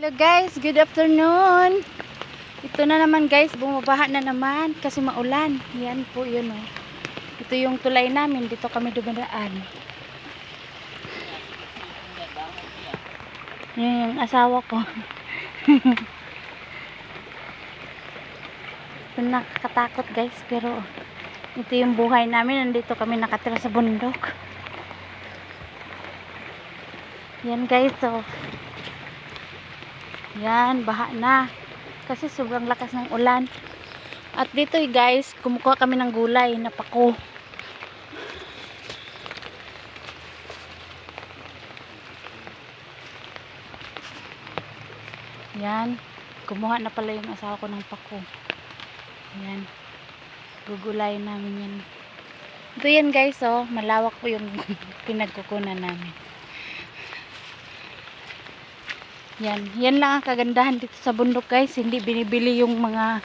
Hello guys, good afternoon. Ito na naman guys, bumabaha na naman kasi maulan. Yan po yun oh. Ito yung tulay namin, dito kami dumadaan. Yan yung asawa ko. Ito nakakatakot guys, pero ito yung buhay namin. Nandito kami nakatira sa bundok. Yan guys, so yan, baha na. Kasi sobrang lakas ng ulan. At dito guys, kumukuha kami ng gulay na pako. Yan, kumuha na pala yung asawa ko ng pako. Yan, gugulay namin yan. Ito yan guys, oh, malawak po yung pinagkukunan namin. Yan lang ang kagandahan dito sa bundok guys, hindi binibili yung mga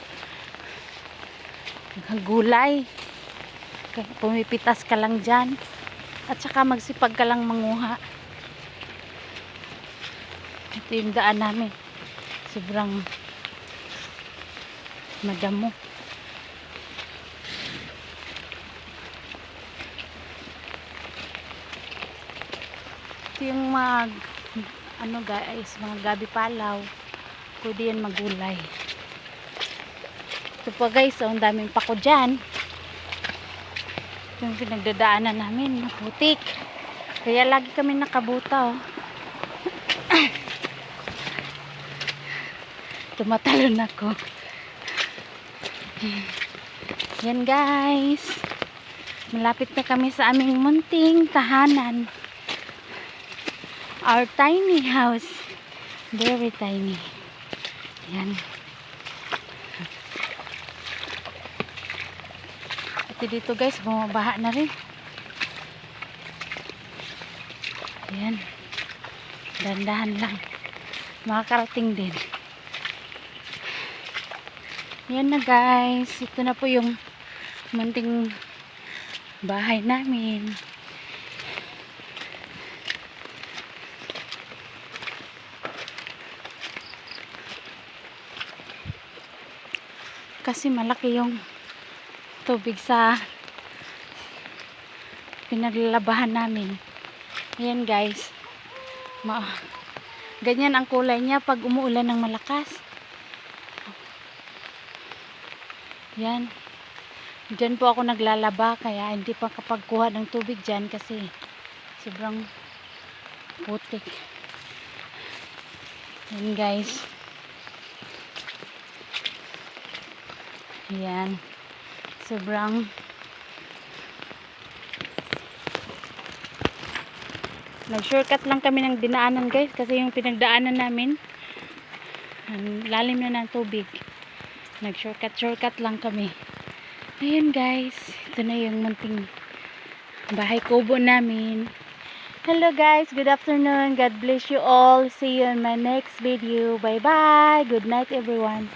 gulay. Pumipitas ka lang dyan at saka magsipag ka lang manguha. Ito yung daan namin, sobrang madamo. Ito yung ano guys, mga gabi palaw, pwede yan magulay. Ito po guys, oh, ang daming pako dyan. Ito yung pinagdadaanan namin, maputik, kaya lagi kami nakabuta oh. Tumatalon ako. Yan guys, malapit na kami sa aming munting tahanan. Our tiny house, very tiny. Yan. At dito guys, bumabaha na rin. Yan. Dandahan lang. Makakarating din. Yan na guys. Ito na po yung munting bahay namin. Kasi malaki yung tubig sa pinaglalabahan namin. Ayan guys, ganyan ang kulay niya pag umuulan ng malakas. Yan, dyan po ako naglalaba, kaya hindi pa kapagkuha ng tubig dyan kasi sobrang putik. Yan guys. Yan, sobrang nag-shortcut lang kami ng dinaanan guys, kasi yung pinagdaanan namin ang lalim na ng tubig. Nag-shortcut lang kami. Ayan guys, ito na yung munting bahay kubo namin. Hello guys, good afternoon, God bless you all, see you in my next video, bye bye, good night everyone.